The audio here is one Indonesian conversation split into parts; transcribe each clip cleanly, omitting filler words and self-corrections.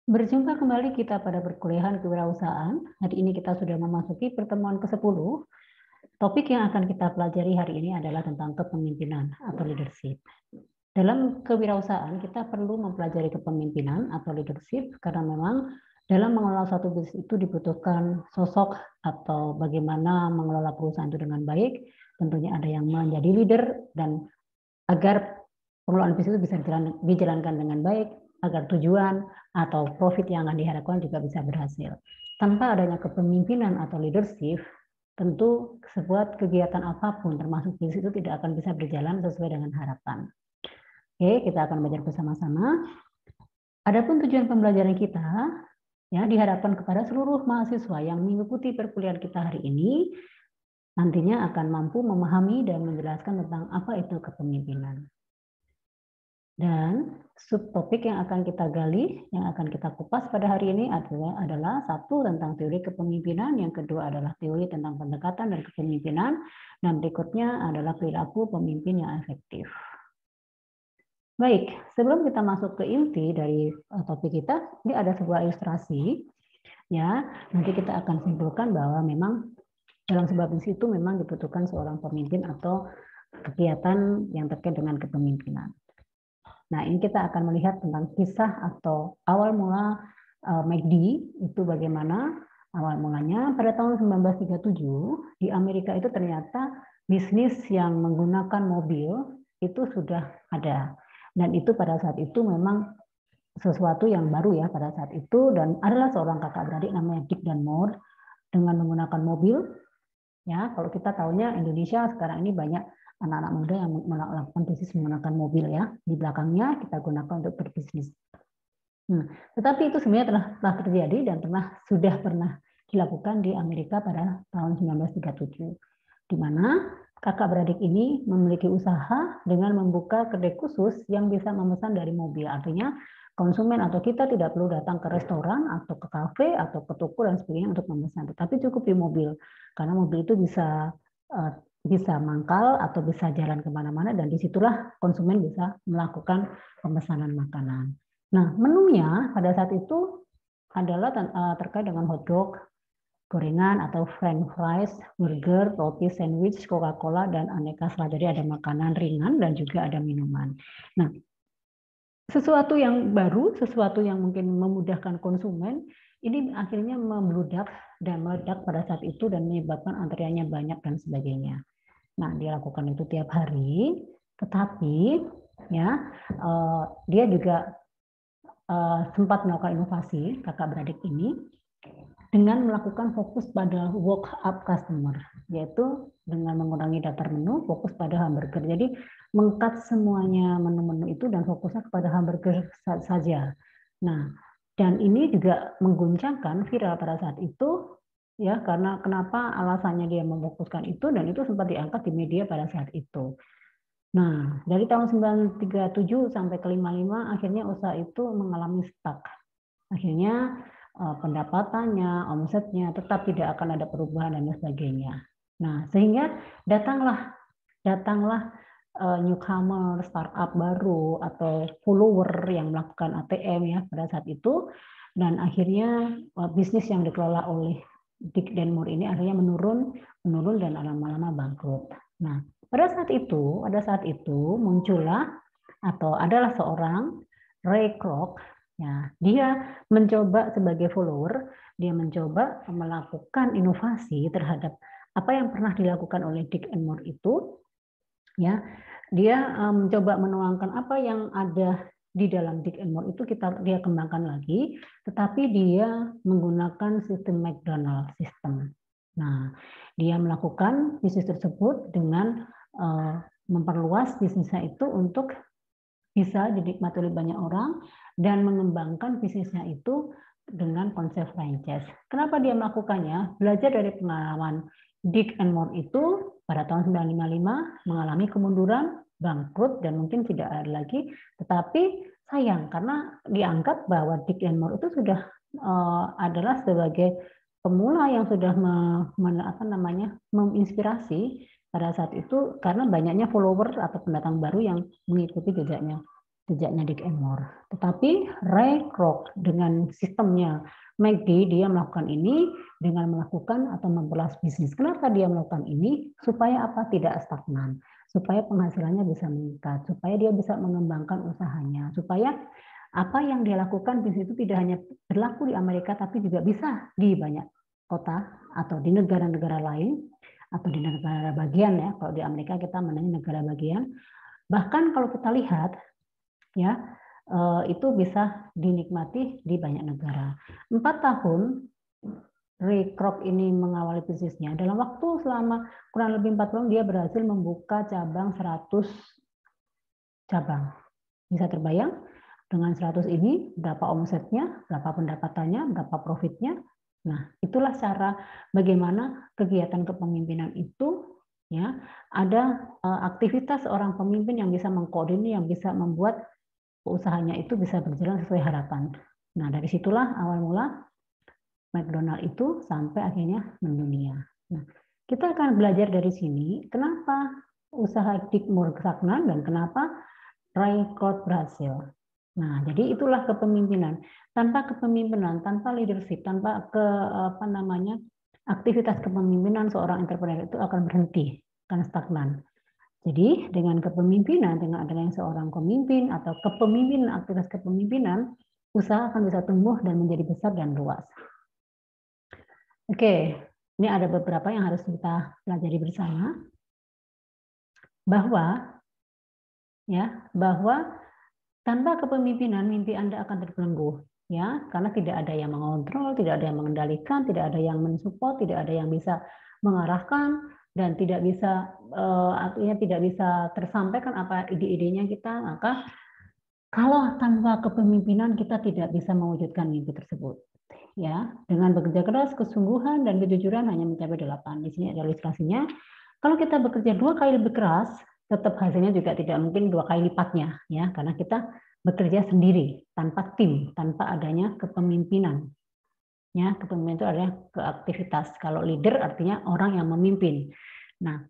Berjumpa kembali kita pada perkuliahan kewirausahaan. Hari ini kita sudah memasuki pertemuan ke-10. Topik yang akan kita pelajari hari ini adalah tentang kepemimpinan atau leadership. Dalam kewirausahaan kita perlu mempelajari kepemimpinan atau leadership karena memang dalam mengelola suatu bisnis itu dibutuhkan sosok atau bagaimana mengelola perusahaan itu dengan baik. Tentunya ada yang menjadi leader dan agar pengelolaan bisnis itu bisa dijalankan dengan baik, agar tujuan atau profit yang akan diharapkan juga bisa berhasil. Tanpa adanya kepemimpinan atau leadership, tentu sebuah kegiatan apapun termasuk bisnis itu tidak akan bisa berjalan sesuai dengan harapan. Oke, kita akan belajar bersama-sama. Adapun tujuan pembelajaran kita ya diharapkan kepada seluruh mahasiswa yang mengikuti perkuliahan kita hari ini nantinya akan mampu memahami dan menjelaskan tentang apa itu kepemimpinan. Dan subtopik yang akan kita gali, yang akan kita kupas pada hari ini adalah satu tentang teori kepemimpinan, yang kedua adalah teori tentang pendekatan dan kepemimpinan, dan berikutnya adalah perilaku pemimpin yang efektif. Baik, sebelum kita masuk ke inti dari topik kita, ini ada sebuah ilustrasi. Ya, nanti kita akan simpulkan bahwa memang dalam sebuah bisnis itu memang dibutuhkan seorang pemimpin atau kegiatan yang terkait dengan kepemimpinan. Nah, ini kita akan melihat tentang kisah atau awal mula McD itu bagaimana awal mulanya. Pada tahun 1937 di Amerika itu ternyata bisnis yang menggunakan mobil itu sudah ada. Dan itu pada saat itu memang sesuatu yang baru ya pada saat itu, dan adalah seorang kakak beradik namanya Dick dan Moore dengan menggunakan mobil. Ya, kalau kita tahunya Indonesia sekarang ini banyak anak-anak muda yang melakukan bisnis menggunakan mobil ya. Di belakangnya kita gunakan untuk berbisnis. Tetapi itu sebenarnya telah terjadi dan sudah pernah dilakukan di Amerika pada tahun 1937. Di mana kakak beradik ini memiliki usaha dengan membuka kedai khusus yang bisa memesan dari mobil. Artinya konsumen atau kita tidak perlu datang ke restoran atau ke kafe atau ke toko dan sebagainya untuk memesan, tetapi cukup di mobil. Karena mobil itu bisa mangkal atau bisa jalan kemana-mana dan disitulah konsumen bisa melakukan pemesanan makanan. Nah, menunya pada saat itu adalah terkait dengan hotdog, gorengan atau french fries, burger, roti, sandwich, Coca-Cola, dan aneka salad. Jadi ada makanan ringan dan juga ada minuman. Nah, sesuatu yang baru, sesuatu yang mungkin memudahkan konsumen, ini akhirnya membludak dan meledak pada saat itu dan menyebabkan antriannya banyak dan sebagainya. Nah, dia lakukan itu tiap hari, tetapi ya dia juga sempat melakukan inovasi kakak beradik ini dengan melakukan fokus pada walk up customer, yaitu dengan mengurangi daftar menu, fokus pada hamburger. Jadi mengkat semuanya menu-menu itu dan fokusnya kepada hamburger saja. Nah, dan ini juga mengguncangkan viral pada saat itu, ya karena kenapa alasannya dia memfokuskan itu dan itu sempat diangkat di media pada saat itu. Nah, dari tahun 1937 sampai ke 55 akhirnya usaha itu mengalami stuck. Akhirnya pendapatannya, omsetnya tetap tidak akan ada perubahan dan sebagainya. Nah, sehingga datanglah newcomer, startup baru atau follower yang melakukan ATM ya pada saat itu, dan akhirnya bisnis yang dikelola oleh Dick dan Moore ini akhirnya menurun dan lama-lama bangkrut. Nah, pada saat itu muncullah atau adalah seorang Ray Kroc. Ya, dia mencoba sebagai follower, dia mencoba melakukan inovasi terhadap apa yang pernah dilakukan oleh Dick and Moore itu. Ya, dia mencoba menuangkan apa yang ada di dalam Dick and Moore itu dia kembangkan lagi, tetapi dia menggunakan sistem McDonald system. Nah, dia melakukan bisnis tersebut dengan memperluas bisnisnya itu untuk bisa dinikmati oleh banyak orang dan mengembangkan bisnisnya itu dengan konsep franchise. Kenapa dia melakukannya? Belajar dari pengalaman Dick and Moore itu pada tahun 1955 mengalami kemunduran, bangkrut, dan mungkin tidak ada lagi. Tetapi sayang karena dianggap bahwa Dick and Moore itu sudah adalah sebagai pemula yang sudah menginspirasi pada saat itu karena banyaknya follower atau pendatang baru yang mengikuti jejaknya jejaknya Dick and Moore. Tetapi Ray Kroc dengan sistemnya McD, dia melakukan ini dengan melakukan atau memperluas bisnis. Kenapa dia melakukan ini? Supaya apa? Tidak stagnan. Supaya penghasilannya bisa meningkat. Supaya dia bisa mengembangkan usahanya. Supaya apa yang dia lakukan bisnis itu tidak hanya berlaku di Amerika, tapi juga bisa di banyak kota atau di negara-negara lain, atau di negara bagian ya. Kalau di Amerika kita menanya negara bagian. Bahkan kalau kita lihat, ya itu bisa dinikmati di banyak negara. 4 tahun Ray Kroc ini mengawali bisnisnya. Dalam waktu selama kurang lebih 4 tahun dia berhasil membuka cabang 100 cabang. Bisa terbayang dengan 100 ini berapa omsetnya, berapa pendapatannya, berapa profitnya. Nah, itulah cara bagaimana kegiatan kepemimpinan itu ya, ada aktivitas seorang pemimpin yang bisa mengkoordinir, yang bisa membuat usahanya itu bisa berjalan sesuai harapan. Nah, dari situlah awal mula McDonald itu sampai akhirnya mendunia. Nah, kita akan belajar dari sini kenapa usaha Dick Moore stagnan dan kenapa Ray Kroc berhasil. Nah, jadi itulah kepemimpinan. Tanpa kepemimpinan, tanpa leadership, tanpa aktivitas kepemimpinan seorang entrepreneur itu akan berhenti, akan stagnan. Jadi dengan kepemimpinan, dengan adanya seorang pemimpin atau kepemimpinan, aktivitas kepemimpinan, usaha akan bisa tumbuh dan menjadi besar dan luas. Oke, ini ada beberapa yang harus kita pelajari bersama. Bahwa tanpa kepemimpinan mimpi Anda akan terbelenggu, ya, karena tidak ada yang mengontrol, tidak ada yang mengendalikan, tidak ada yang mensupport, tidak ada yang bisa mengarahkan, dan tidak bisa artinya tidak bisa tersampaikan apa ide-idenya kita. Maka kalau tanpa kepemimpinan kita tidak bisa mewujudkan mimpi tersebut, ya. Dengan bekerja keras, kesungguhan dan kejujuran hanya mencapai 8. Di sini ada ilustrasinya. Kalau kita bekerja 2 kali lebih keras, tetap hasilnya juga tidak mungkin 2 kali lipatnya, ya, karena kita bekerja sendiri tanpa tim, tanpa adanya kepemimpinan. Ya, kepemimpinan itu adalah keaktivitas. Kalau leader artinya orang yang memimpin. Nah,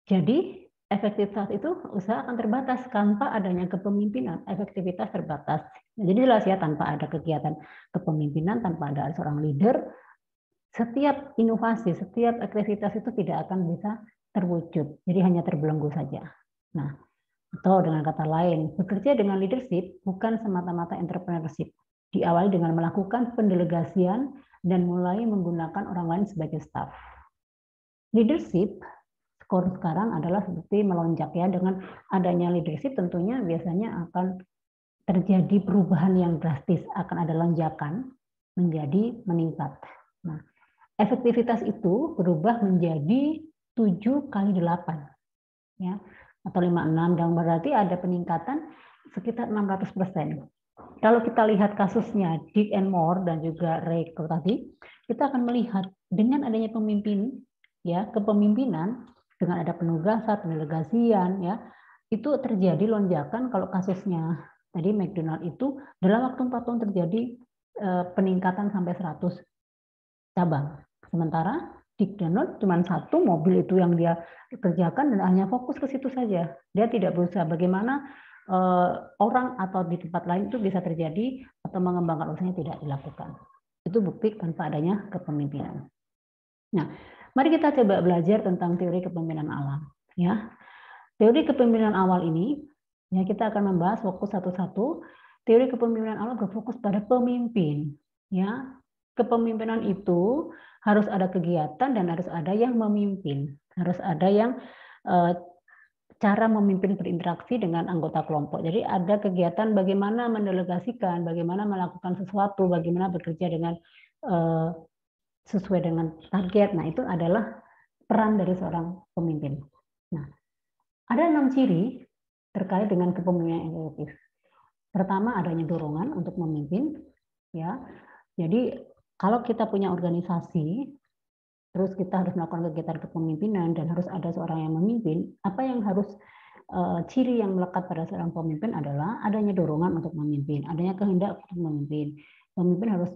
jadi efektivitas itu usaha akan terbatas tanpa adanya kepemimpinan, efektivitas terbatas. Nah, jadi jelas ya, tanpa ada kegiatan kepemimpinan, tanpa ada seorang leader, setiap inovasi, setiap aktivitas itu tidak akan bisa terwujud. Jadi hanya terbelenggu saja. Nah, atau dengan kata lain, bekerja dengan leadership bukan semata-mata entrepreneurship. Diawali dengan melakukan pendelegasian dan mulai menggunakan orang lain sebagai staff. Leadership sekarang adalah seperti melonjak ya, dengan adanya leadership tentunya biasanya akan terjadi perubahan yang drastis, akan ada lonjakan menjadi meningkat. Nah, efektivitas itu berubah menjadi 7 kali 8 ya, atau 56, dan berarti ada peningkatan sekitar 600%. Kalau kita lihat kasusnya Dick and Moore dan juga Ray Kroc tadi, kita akan melihat dengan adanya pemimpin ya, kepemimpinan, dengan ada penugasan, pendelegasian ya, itu terjadi lonjakan. Kalau kasusnya tadi McDonald itu dalam waktu 4 tahun terjadi peningkatan sampai 100 cabang. Sementara Dick Donald cuma 1 mobil itu yang dia kerjakan dan hanya fokus ke situ saja. Dia tidak berusaha bagaimana orang atau di tempat lain itu bisa terjadi atau mengembangkan usahanya, tidak dilakukan. Itu bukti tanpa adanya kepemimpinan. Nah, mari kita coba belajar tentang teori kepemimpinan alam. Ya, teori kepemimpinan awal ini, ya, kita akan membahas fokus satu-satu. Teori kepemimpinan awal berfokus pada pemimpin. Ya, kepemimpinan itu harus ada kegiatan dan harus ada yang memimpin. Harus ada yang cara memimpin berinteraksi dengan anggota kelompok. Jadi ada kegiatan bagaimana mendelegasikan, bagaimana melakukan sesuatu, bagaimana bekerja dengan sesuai dengan target. Nah, itu adalah peran dari seorang pemimpin. Nah, ada 6 ciri terkait dengan kepemimpinan eksekutif. Pertama, adanya dorongan untuk memimpin. Ya, jadi kalau kita punya organisasi, terus kita harus melakukan kegiatan kepemimpinan dan harus ada seorang yang memimpin, apa yang harus ciri yang melekat pada seorang pemimpin adalah adanya dorongan untuk memimpin, adanya kehendak untuk memimpin. Pemimpin harus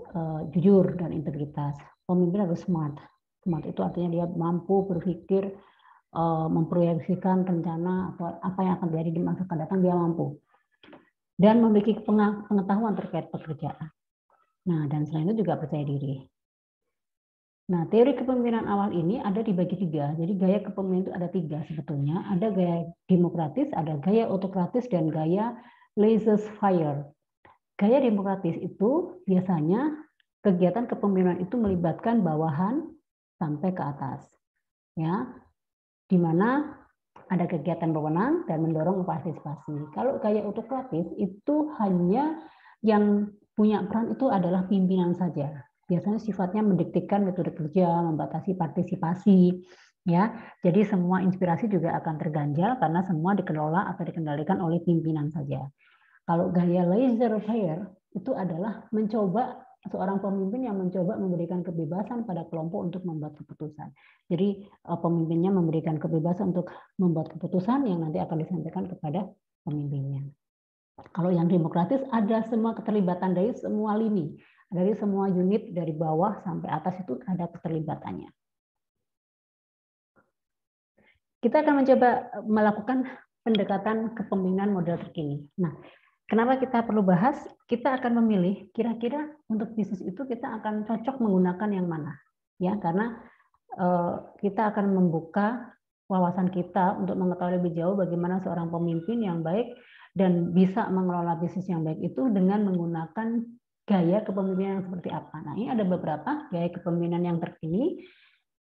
jujur dan integritas. Pemimpin harus smart. Smart itu artinya dia mampu berpikir, memproyeksikan rencana atau apa yang akan terjadi di masa akan datang, dia mampu. dan memiliki pengetahuan terkait pekerjaan. Nah, dan selain itu juga percaya diri. Nah, teori kepemimpinan awal ini ada dibagi 3. Jadi gaya kepemimpinan itu ada 3 sebetulnya. Ada gaya demokratis, ada gaya autokratis, dan gaya laissez-faire. Gaya demokratis itu biasanya kegiatan kepemimpinan itu melibatkan bawahan sampai ke atas. Ya, di mana ada kegiatan berwenang dan mendorong partisipasi. Kalau gaya autokratis itu hanya yang punya peran itu adalah pimpinan saja. Biasanya sifatnya mendiktekan metode kerja, membatasi partisipasi, ya. Jadi semua inspirasi juga akan terganjal karena semua dikelola atau dikendalikan oleh pimpinan saja. Kalau gaya laissez-faire itu adalah mencoba seorang pemimpin yang mencoba memberikan kebebasan pada kelompok untuk membuat keputusan. Jadi pemimpinnya memberikan kebebasan untuk membuat keputusan yang nanti akan disampaikan kepada pemimpinnya. Kalau yang demokratis ada semua keterlibatan dari semua lini, dari semua unit dari bawah sampai atas itu ada keterlibatannya. Kita akan mencoba melakukan pendekatan kepemimpinan model terkini. Nah, kenapa kita perlu bahas? Kita akan memilih kira-kira untuk bisnis itu kita akan cocok menggunakan yang mana, ya karena kita akan membuka wawasan kita untuk mengetahui lebih jauh bagaimana seorang pemimpin yang baik dan bisa mengelola bisnis yang baik itu dengan menggunakan gaya kepemimpinan yang seperti apa. Nah, ini ada beberapa gaya kepemimpinan yang terkini,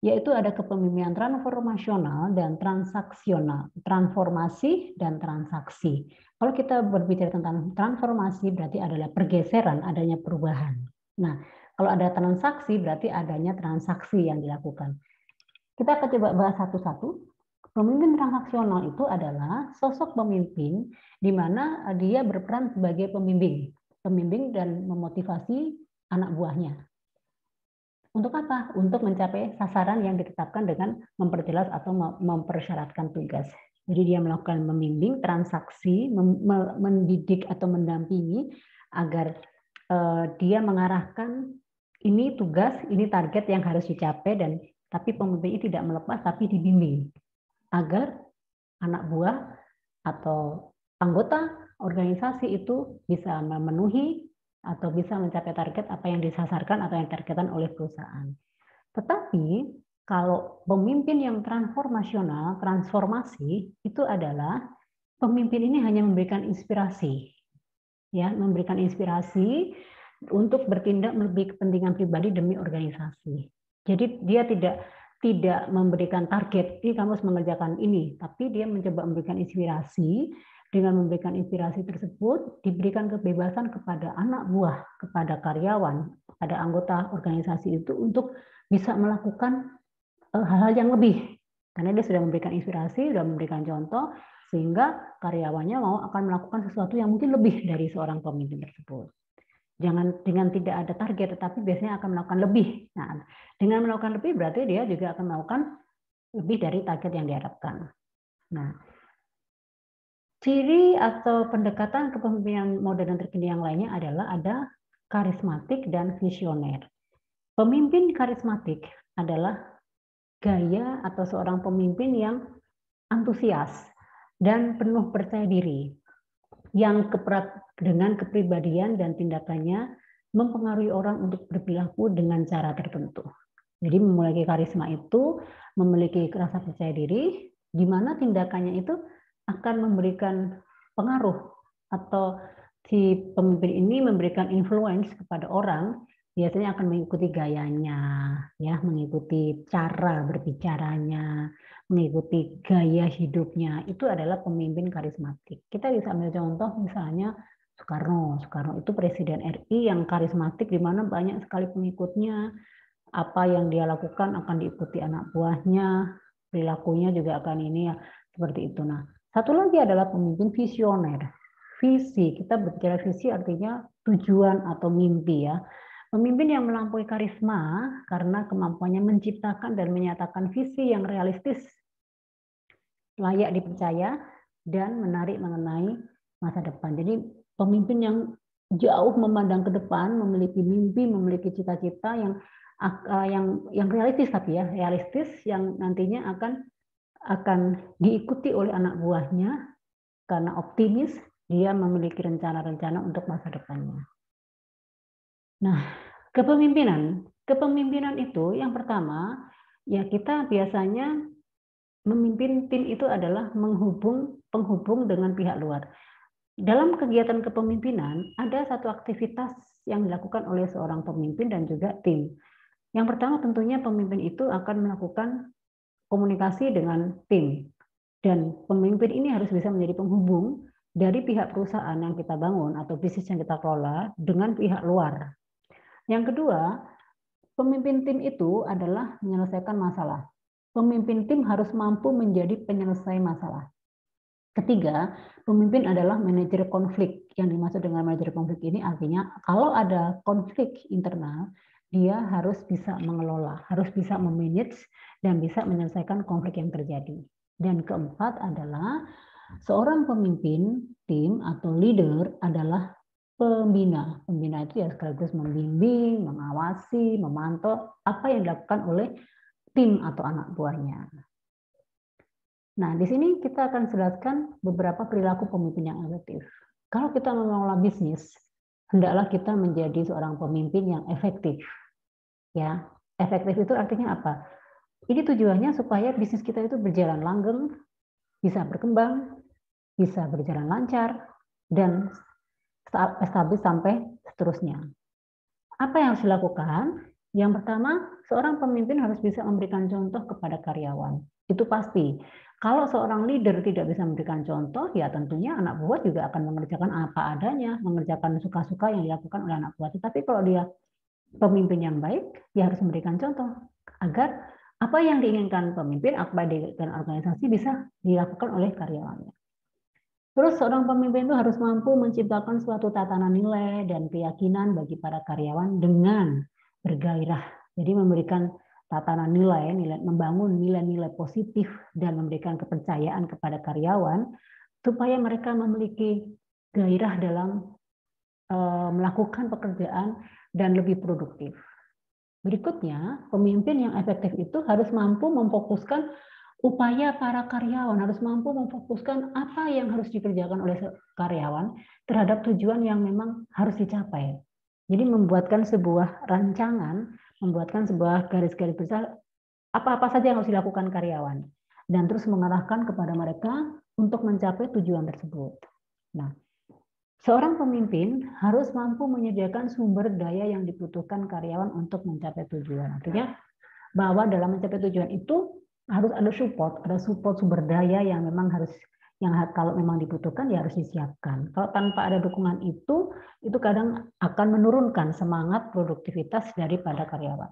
yaitu ada kepemimpinan transformasional dan transaksional, transformasi dan transaksi. Kalau kita berbicara tentang transformasi berarti adalah pergeseran, adanya perubahan. Nah, kalau ada transaksi berarti adanya transaksi yang dilakukan. Kita akan coba bahas satu-satu. Pemimpin transaksional itu adalah sosok pemimpin di mana dia berperan sebagai pembimbing dan memotivasi anak buahnya. Untuk apa? Untuk mencapai sasaran yang ditetapkan dengan memperjelas atau mempersyaratkan tugas. Jadi dia melakukan membimbing, transaksi, mendidik atau mendampingi agar dia mengarahkan ini tugas, ini target yang harus dicapai dan tapi pemimpin ini tidak melepas tapi dibimbing agar anak buah atau anggota organisasi itu bisa memenuhi atau bisa mencapai target apa yang disasarkan atau yang ditargetkan oleh perusahaan. Tetapi kalau pemimpin yang transformasional, transformasi itu adalah pemimpin ini hanya memberikan inspirasi, ya, memberikan inspirasi untuk bertindak melebihi kepentingan pribadi demi organisasi. Jadi dia tidak memberikan target, ini kamu harus mengerjakan ini, tapi dia mencoba memberikan inspirasi. Dengan memberikan inspirasi tersebut, diberikan kebebasan kepada anak buah, kepada karyawan, kepada anggota organisasi itu untuk bisa melakukan hal-hal yang lebih. Karena dia sudah memberikan inspirasi, sudah memberikan contoh, sehingga karyawannya akan melakukan sesuatu yang mungkin lebih dari seorang pemimpin tersebut. Jangan dengan tidak ada target, tetapi biasanya akan melakukan lebih. Nah, dengan melakukan lebih berarti dia juga akan melakukan lebih dari target yang diharapkan. Nah, ciri atau pendekatan kepemimpinan modern terkini yang lainnya adalah ada karismatik dan visioner. Pemimpin karismatik adalah gaya atau seorang pemimpin yang antusias dan penuh percaya diri, yang dengan kepribadian dan tindakannya mempengaruhi orang untuk berperilaku dengan cara tertentu. Jadi memiliki karisma itu memiliki rasa percaya diri, di mana tindakannya itu akan memberikan pengaruh atau si pemimpin ini memberikan influence kepada orang, biasanya akan mengikuti gayanya, ya, mengikuti cara berbicaranya, mengikuti gaya hidupnya. Itu adalah pemimpin karismatik. Kita bisa ambil contoh misalnya Soekarno. Soekarno itu presiden RI yang karismatik di mana banyak sekali pengikutnya. Apa yang dia lakukan akan diikuti anak buahnya, perilakunya juga akan ini ya, seperti itu. Nah, satu lagi adalah pemimpin visioner. Visi, kita berbicara visi artinya tujuan atau mimpi ya. Pemimpin yang melampaui karisma karena kemampuannya menciptakan dan menyatakan visi yang realistis, layak dipercaya, dan menarik mengenai masa depan. Jadi pemimpin yang jauh memandang ke depan, memiliki mimpi, memiliki cita-cita yang realistis, tapi ya realistis yang nantinya akan diikuti oleh anak buahnya karena optimis dia memiliki rencana-rencana untuk masa depannya. Nah, kepemimpinan itu yang pertama, ya kita biasanya memimpin tim itu adalah penghubung dengan pihak luar. Dalam kegiatan kepemimpinan, ada satu aktivitas yang dilakukan oleh seorang pemimpin dan juga tim. Yang pertama tentunya pemimpin itu akan melakukan komunikasi dengan tim. Dan pemimpin ini harus bisa menjadi penghubung dari pihak perusahaan yang kita bangun atau bisnis yang kita kelola dengan pihak luar. Yang kedua, pemimpin tim itu adalah menyelesaikan masalah. Pemimpin tim harus mampu menjadi penyelesai masalah. Ketiga, pemimpin adalah manajer konflik. Yang dimaksud dengan manajer konflik ini artinya kalau ada konflik internal, dia harus bisa mengelola, harus bisa memanage dan bisa menyelesaikan konflik yang terjadi. Dan keempat adalah seorang pemimpin tim atau leader adalah pembina. Pembina itu ya sekaligus membimbing, mengawasi, memantau apa yang dilakukan oleh tim atau anak buahnya. Nah, di sini kita akan jelaskan beberapa perilaku pemimpin yang efektif. Kalau kita mengelola bisnis, hendaklah kita menjadi seorang pemimpin yang efektif. Ya, efektif itu artinya apa? Ini tujuannya supaya bisnis kita itu berjalan langgeng, bisa berkembang, bisa berjalan lancar, dan stabil sampai seterusnya. Apa yang harus dilakukan? Yang pertama, seorang pemimpin harus bisa memberikan contoh kepada karyawan. Itu pasti. Kalau seorang leader tidak bisa memberikan contoh, ya tentunya anak buah juga akan mengerjakan apa adanya, mengerjakan suka-suka yang dilakukan oleh anak buah. Tetapi kalau dia pemimpin yang baik, dia harus memberikan contoh agar apa yang diinginkan pemimpin, apa yang diinginkan organisasi bisa dilakukan oleh karyawannya. Terus seorang pemimpin itu harus mampu menciptakan suatu tatanan nilai dan keyakinan bagi para karyawan dengan bergairah. Jadi memberikan tatanan nilai, membangun nilai-nilai positif dan memberikan kepercayaan kepada karyawan supaya mereka memiliki gairah dalam melakukan pekerjaan dan lebih produktif. Berikutnya, pemimpin yang efektif itu harus mampu memfokuskan upaya para karyawan, harus mampu memfokuskan apa yang harus dikerjakan oleh karyawan terhadap tujuan yang memang harus dicapai. Jadi membuatkan sebuah rancangan, membuatkan sebuah garis-garis besar apa-apa saja yang harus dilakukan karyawan dan terus mengarahkan kepada mereka untuk mencapai tujuan tersebut. Nah, seorang pemimpin harus mampu menyediakan sumber daya yang dibutuhkan karyawan untuk mencapai tujuan. Artinya bahwa dalam mencapai tujuan itu harus ada support sumber daya yang memang harus, yang kalau memang dibutuhkan ya harus disiapkan. Kalau tanpa ada dukungan itu kadang akan menurunkan semangat produktivitas daripada karyawan.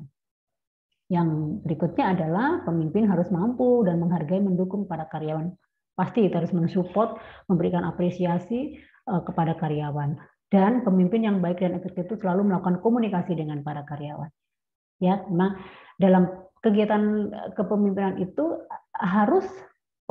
Yang berikutnya adalah pemimpin harus mampu dan menghargai, mendukung para karyawan. Pasti harus mensupport, memberikan apresiasi kepada karyawan. Dan pemimpin yang baik dan efektif itu selalu melakukan komunikasi dengan para karyawan. Ya, memang dalam kegiatan kepemimpinan itu harus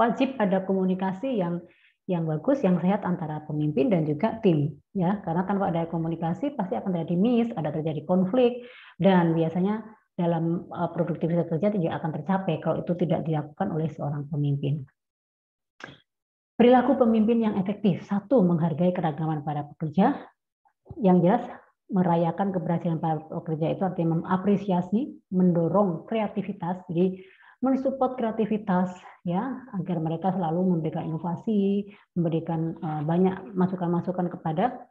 wajib ada komunikasi yang bagus, yang sehat antara pemimpin dan juga tim, ya. Karena tanpa ada komunikasi pasti akan terjadi terjadi konflik, dan biasanya dalam produktivitas kerja tidak akan tercapai kalau itu tidak dilakukan oleh seorang pemimpin. Perilaku pemimpin yang efektif: satu, menghargai keragaman para pekerja. Yang jelas, merayakan keberhasilan para pekerja itu artinya mengapresiasi, mendorong kreativitas, jadi mensupport kreativitas ya, agar mereka selalu memberikan inovasi, memberikan banyak masukan-masukan kepada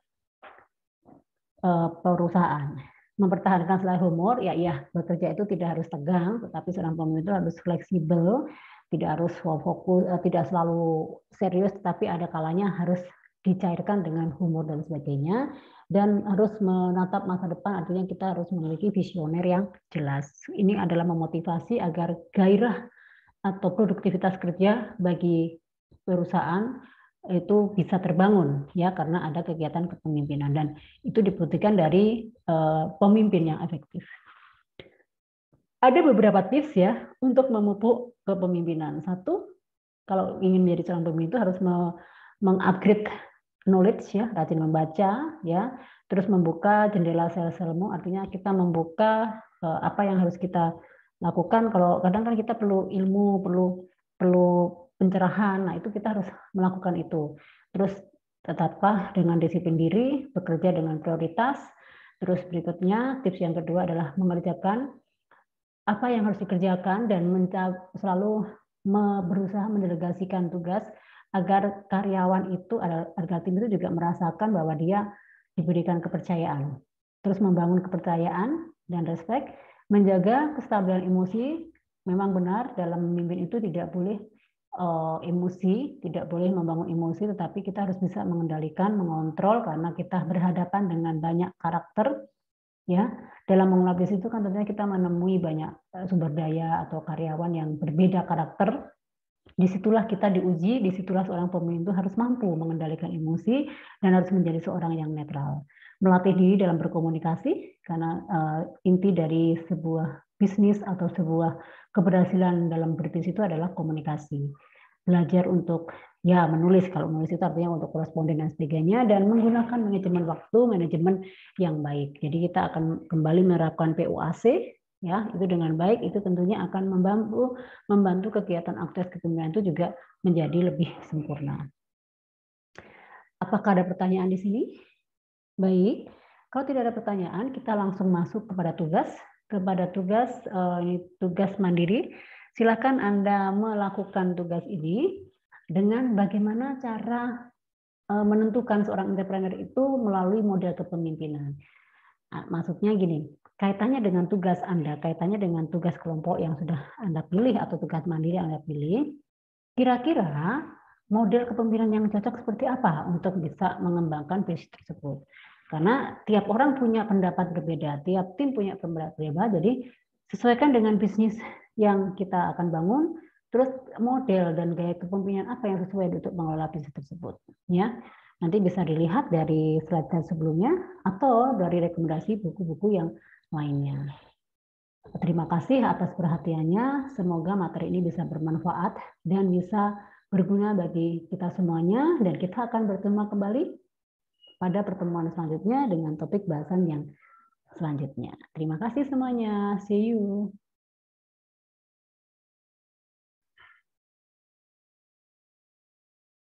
perusahaan. Mempertahankan selera humor, ya bekerja itu tidak harus tegang, tetapi seorang pemimpin itu harus fleksibel, tidak harus fokus, tidak selalu serius, tetapi ada kalanya harus dicairkan dengan humor dan sebagainya. Dan harus menatap masa depan, artinya kita harus memiliki visioner yang jelas. Ini adalah memotivasi agar gairah atau produktivitas kerja bagi perusahaan itu bisa terbangun ya, karena ada kegiatan kepemimpinan, dan itu dibutuhkan dari pemimpin yang efektif. Ada beberapa tips ya untuk memupuk kepemimpinan. Satu, kalau ingin menjadi seorang pemimpin itu harus mengupgrade knowledge ya, rajin membaca ya, terus membuka jendela sel-selmu, artinya kita membuka apa yang harus kita lakukan. Kalau kadang kan kita perlu ilmu, perlu pencerahan, nah itu kita harus melakukan itu. Terus Tetaplah dengan disiplin diri, bekerja dengan prioritas. Terus berikutnya, tips yang kedua adalah mengerjakan apa yang harus dikerjakan dan selalu berusaha mendelegasikan tugas agar karyawan itu, agar tim itu juga merasakan bahwa dia diberikan kepercayaan. Terus membangun kepercayaan dan respect, menjaga kestabilan emosi. Memang benar dalam memimpin itu tidak boleh emosi, tidak boleh membangun emosi, tetapi kita harus bisa mengendalikan, mengontrol karena kita berhadapan dengan banyak karakter. Ya, dalam mengelola bisnis itu kan tentunya kita menemui banyak sumber daya atau karyawan yang berbeda karakter. Disitulah kita diuji, disitulah seorang pemimpin itu harus mampu mengendalikan emosi dan harus menjadi seorang yang netral. Melatih diri dalam berkomunikasi, karena inti dari sebuah bisnis atau sebuah keberhasilan dalam berbisnis itu adalah komunikasi. Belajar untuk menulis, kalau menulis itu artinya untuk koresponden dan sebagainya, dan menggunakan manajemen waktu, manajemen yang baik. Jadi kita akan kembali menerapkan PUAC, ya, itu dengan baik, itu tentunya akan membantu kegiatan akses kepemimpinan itu juga menjadi lebih sempurna. Apakah ada pertanyaan di sini? Baik, kalau tidak ada pertanyaan, kita langsung masuk kepada tugas. Ini tugas mandiri. Silakan Anda melakukan tugas ini dengan bagaimana cara menentukan seorang entrepreneur itu melalui model kepemimpinan. Maksudnya gini, kaitannya dengan tugas Anda, kaitannya dengan tugas kelompok yang sudah Anda pilih atau tugas mandiri yang Anda pilih, kira-kira model kepemimpinan yang cocok seperti apa untuk bisa mengembangkan bisnis tersebut. Karena tiap orang punya pendapat berbeda, tiap tim punya pendapat berbeda, jadi sesuaikan dengan bisnis yang kita akan bangun, terus model dan gaya kepemimpinan apa yang sesuai untuk mengelola bisnis tersebut. Ya, nanti bisa dilihat dari slide sebelumnya atau dari rekomendasi buku-buku yang lainnya. Terima kasih atas perhatiannya. Semoga materi ini bisa bermanfaat dan bisa berguna bagi kita semuanya. Dan kita akan bertemu kembali pada pertemuan selanjutnya dengan topik bahasan yang selanjutnya. Terima kasih semuanya. See you.